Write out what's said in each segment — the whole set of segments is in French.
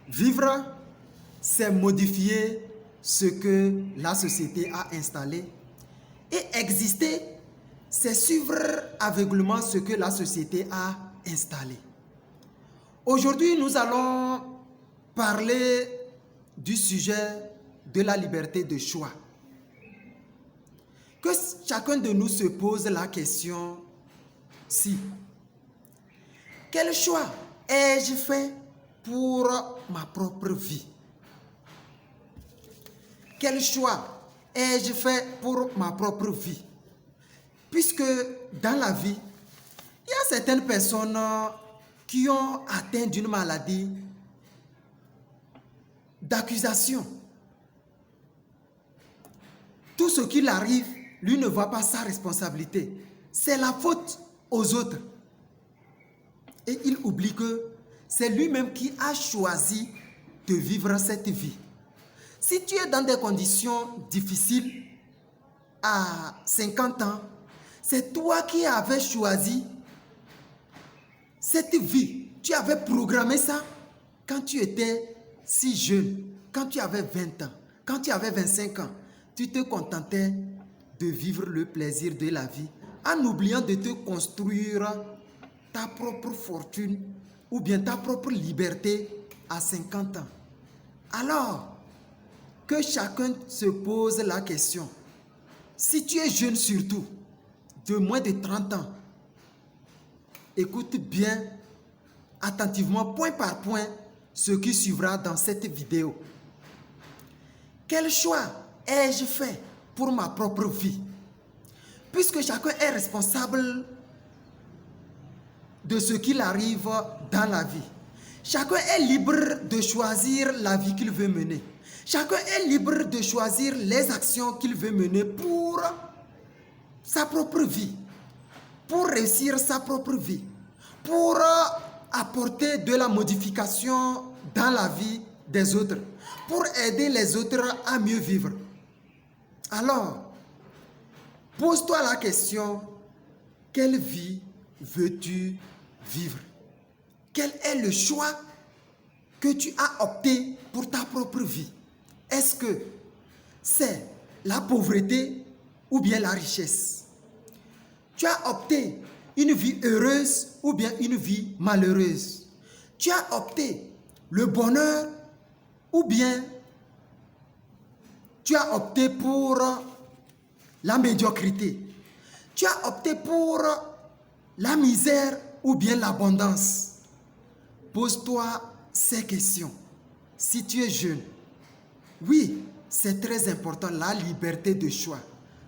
Vivre, c'est modifier ce que la société a installé. Et exister, c'est suivre aveuglément ce que la société a installé. Aujourd'hui, nous allons parler du sujet de la liberté de choix. Que chacun de nous se pose la question si quel choix ai-je fait pour ma propre vie? Quel choix ai-je fait pour ma propre vie? Puisque dans la vie, il y a certaines personnes qui ont atteint d'une maladie d'accusation. Tout ce qui l'arrive, lui ne voit pas sa responsabilité. C'est la faute aux autres. Et il oublie que c'est lui-même qui a choisi de vivre cette vie. Si tu es dans des conditions difficiles à 50 ans, c'est toi qui avais choisi cette vie. Tu avais programmé ça quand tu étais si jeune, quand tu avais 20 ans, quand tu avais 25 ans. Tu te contentais de vivre le plaisir de la vie en oubliant de te construire ta propre fortune ou bien ta propre liberté à 50 ans. Alors, que chacun se pose la question. Si tu es jeune surtout, de moins de 30 ans, écoute bien attentivement, point par point, ce qui suivra dans cette vidéo. Quel choix ai-je fait pour ma propre vie? Puisque chacun est responsable de ce qu'il arrive dans la vie. Chacun est libre de choisir la vie qu'il veut mener. Chacun est libre de choisir les actions qu'il veut mener pour sa propre vie, pour réussir sa propre vie, pour apporter de la modification dans la vie des autres, pour aider les autres à mieux vivre. Alors, pose-toi la question, quelle vie veux-tu vivre? Quel est le choix que tu as opté pour ta propre vie? Est-ce que c'est la pauvreté ou bien la richesse? Tu as opté une vie heureuse ou bien une vie malheureuse? Tu as opté le bonheur ou bien tu as opté pour la médiocrité? Tu as opté pour la misère ou bien l'abondance? Pose-toi ces questions. Si tu es jeune, oui, c'est très important, la liberté de choix.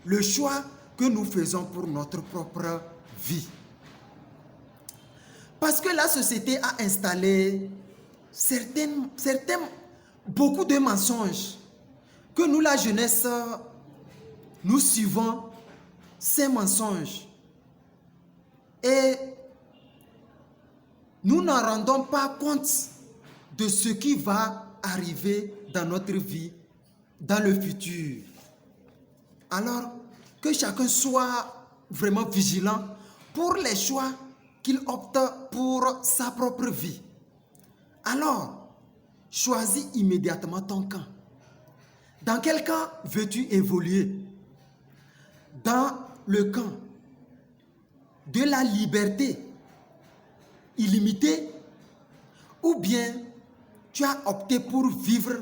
Le choix que nous faisons pour notre propre vie. Parce que la société a installé beaucoup de mensonges que nous, la jeunesse, nous suivons ces mensonges. Et nous n'en rendons pas compte de ce qui va arriver dans notre vie, dans le futur. Alors, que chacun soit vraiment vigilant pour les choix qu'il opte pour sa propre vie. Alors, choisis immédiatement ton camp. Dans quel camp veux-tu évoluer? Dans le camp de la liberté illimitée ou bien tu as opté pour vivre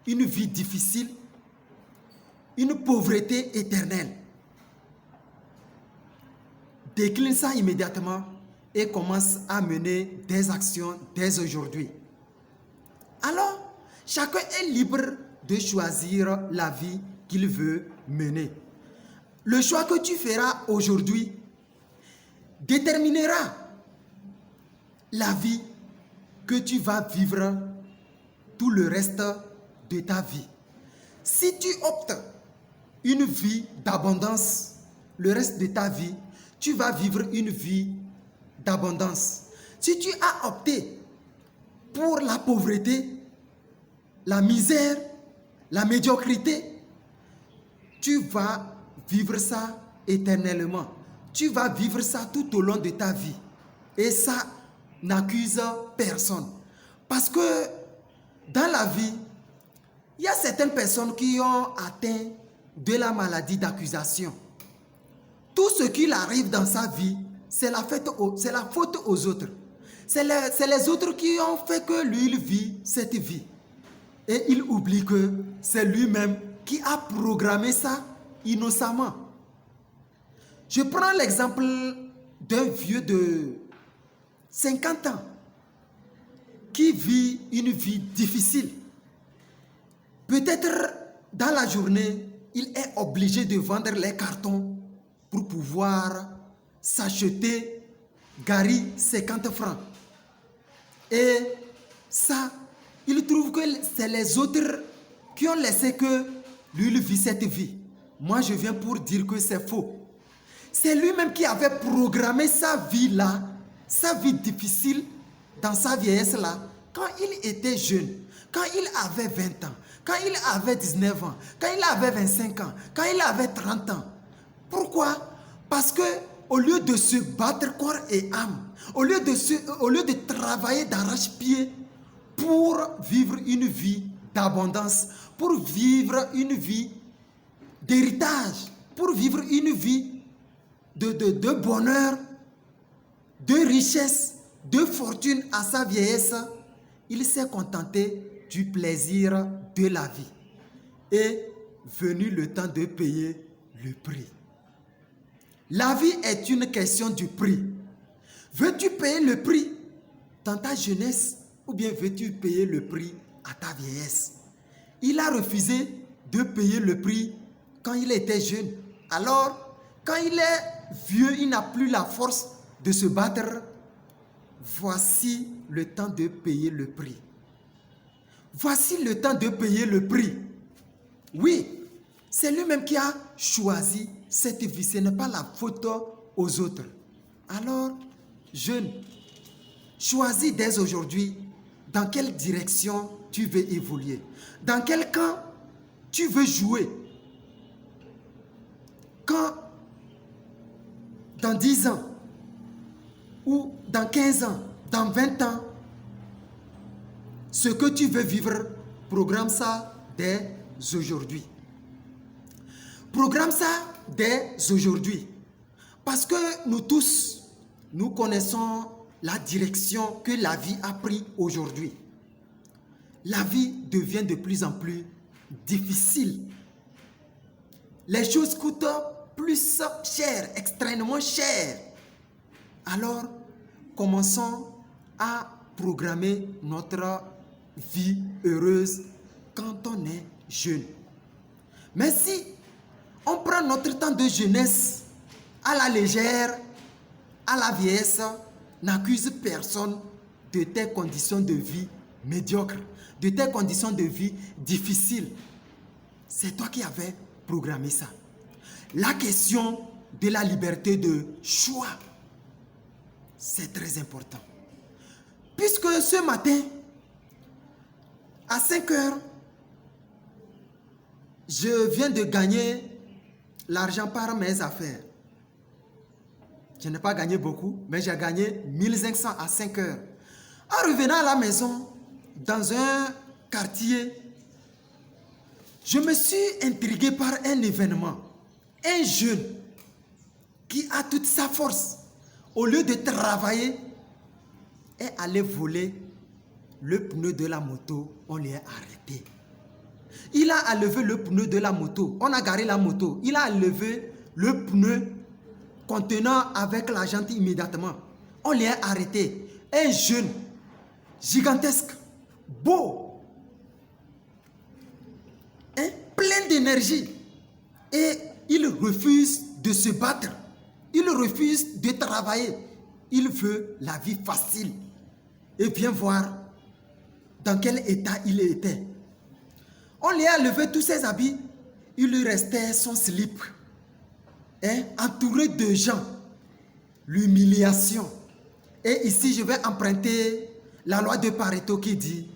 une vie difficile, une pauvreté éternelle? Décline ça immédiatement et commence à mener des actions dès aujourd'hui. Alors, chacun est libre de choisir la vie qu'il veut mener. Le choix que tu feras aujourd'hui déterminera la vie que tu vas vivre tout le reste de ta vie. Si tu optes une vie d'abondance, le reste de ta vie, tu vas vivre une vie d'abondance. Si tu as opté pour la pauvreté, la misère, la médiocrité, tu vas vivre ça éternellement. Tu vas vivre ça tout au long de ta vie. Et ça n'accuse personne. Parce que dans la vie, il y a certaines personnes qui ont atteint de la maladie d'accusation. Tout ce qui arrive dans sa vie, c'est la faute aux autres. C'est les autres qui ont fait que lui, il vit cette vie. Et il oublie que c'est lui-même qui a programmé ça innocemment. Je prends l'exemple d'un vieux de 50 ans qui vit une vie difficile. Peut-être dans la journée, il est obligé de vendre les cartons pour pouvoir s'acheter Gary 50 francs. Et ça, il trouve que c'est les autres qui ont laissé que lui, il vit cette vie. Moi, je viens pour dire que c'est faux. C'est lui-même qui avait programmé sa vie-là, sa vie difficile, dans sa vieillesse-là, quand il était jeune, quand il avait 20 ans, quand il avait 19 ans, quand il avait 25 ans, quand il avait 30 ans. Pourquoi? Parce que au lieu de se battre corps et âme, au lieu de travailler d'arrache-pied pour vivre une vie d'abondance, pour vivre une vie d'héritage, pour vivre une vie de bonheur, de richesse, de fortune à sa vieillesse, il s'est contenté du plaisir de la vie. Et venu le temps de payer le prix. La vie est une question du prix. Veux-tu payer le prix dans ta jeunesse ou bien veux-tu payer le prix à ta vieillesse? Il a refusé de payer le prix quand il était jeune. Alors, quand il est vieux, il n'a plus la force de se battre. Voici le temps de payer le prix. Voici le temps de payer le prix. Oui, c'est lui-même qui a choisi cette vie. Ce n'est pas la faute aux autres. Alors, jeune, choisis dès aujourd'hui dans quelle direction tu veux évoluer. Dans quel camp tu veux jouer. Quand, dans 10 ans, ou dans 15 ans, dans 20 ans, ce que tu veux vivre, programme ça dès aujourd'hui. Programme ça dès aujourd'hui. Parce que nous tous, nous connaissons la direction que la vie a pris aujourd'hui. La vie devient de plus en plus difficile. Les choses coûtent plus cher, extrêmement cher. Alors, commençons à programmer notre vie heureuse quand on est jeune. Mais si on prend notre temps de jeunesse à la légère, à la vieillesse, n'accuse personne de tes conditions de vie médiocres, de tes conditions de vie difficiles. C'est toi qui avais programmé ça. La question de la liberté de choix, c'est très important. Puisque ce matin, à 5 heures, je viens de gagner l'argent par mes affaires. Je n'ai pas gagné beaucoup, mais j'ai gagné 1500 à 5 heures. En revenant à la maison, dans un quartier, je me suis intrigué par un événement. Un jeune qui a toute sa force, au lieu de travailler, est allé voler le pneu de la moto. On l'a arrêté. Il a enlevé le pneu de la moto. On a garé la moto. Il a enlevé le pneu contenant avec la jante immédiatement. On l'a arrêté. Un jeune, gigantesque, beau, plein d'énergie. Et il refuse de se battre. Il refuse de travailler. Il veut la vie facile. Et viens voir dans quel état il était. On lui a levé tous ses habits. Il lui restait son slip. Entouré de gens. L'humiliation. Et ici, je vais emprunter la loi de Pareto qui dit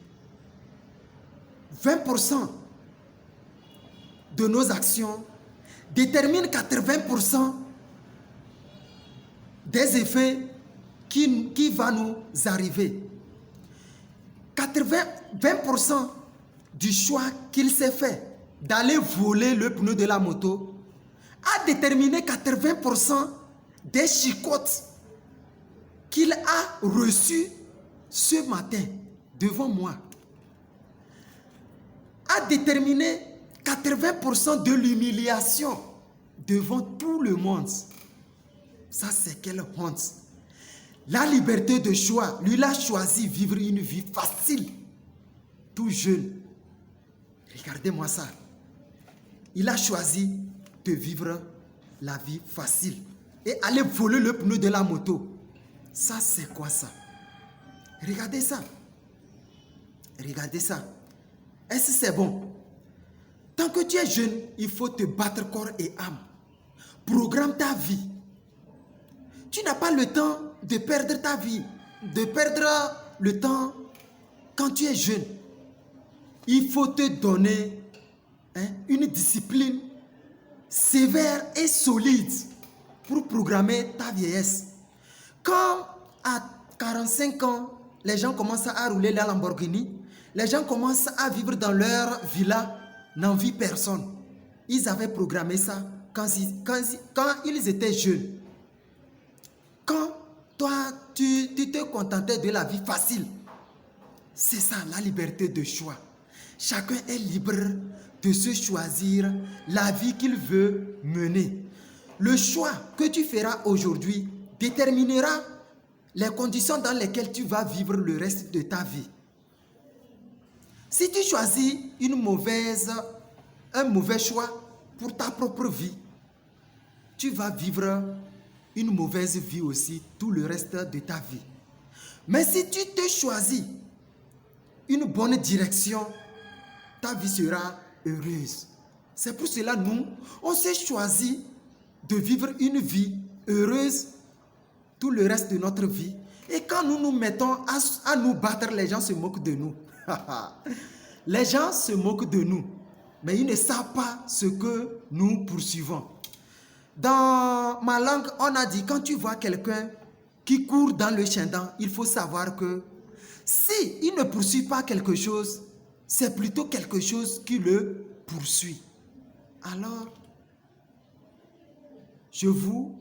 20% de nos actions déterminent 80% des effets qui vont nous arriver. 20% du choix qu'il s'est fait d'aller voler le pneu de la moto a déterminé 80% des chicottes qu'il a reçues ce matin devant moi. A déterminé 80% de l'humiliation devant tout le monde. Ça, c'est quelle honte. La liberté de choix, lui, il a choisi vivre une vie facile, tout jeune. Regardez-moi ça. Il a choisi de vivre la vie facile et aller voler le pneu de la moto. Ça, c'est quoi ça? Regardez ça. Regardez ça. Est-ce que c'est bon? Tant que tu es jeune, il faut te battre corps et âme. Programme ta vie. Tu n'as pas le temps de perdre ta vie, de perdre le temps quand tu es jeune. Il faut te donner une discipline sévère et solide pour programmer ta vieillesse. Quand à 45 ans, les gens commencent à rouler la Lamborghini, les gens commencent à vivre dans leur villa, n'envient personne. Ils avaient programmé ça quand ils étaient jeunes. Quand toi, tu te contentais de la vie facile, c'est ça la liberté de choix. Chacun est libre de se choisir la vie qu'il veut mener. Le choix que tu feras aujourd'hui déterminera les conditions dans lesquelles tu vas vivre le reste de ta vie. Si tu choisis un mauvais choix pour ta propre vie, tu vas vivre une mauvaise vie aussi tout le reste de ta vie. Mais si tu te choisis une bonne direction, ta vie sera heureuse. C'est pour cela nous, on s'est choisi de vivre une vie heureuse tout le reste de notre vie. Et quand nous nous mettons à nous battre, les gens se moquent de nous. Les gens se moquent de nous, mais ils ne savent pas ce que nous poursuivons. Dans ma langue, on a dit, quand tu vois quelqu'un qui court dans le Chendan, il faut savoir que si il ne poursuit pas quelque chose, c'est plutôt quelque chose qui le poursuit. Alors, je vous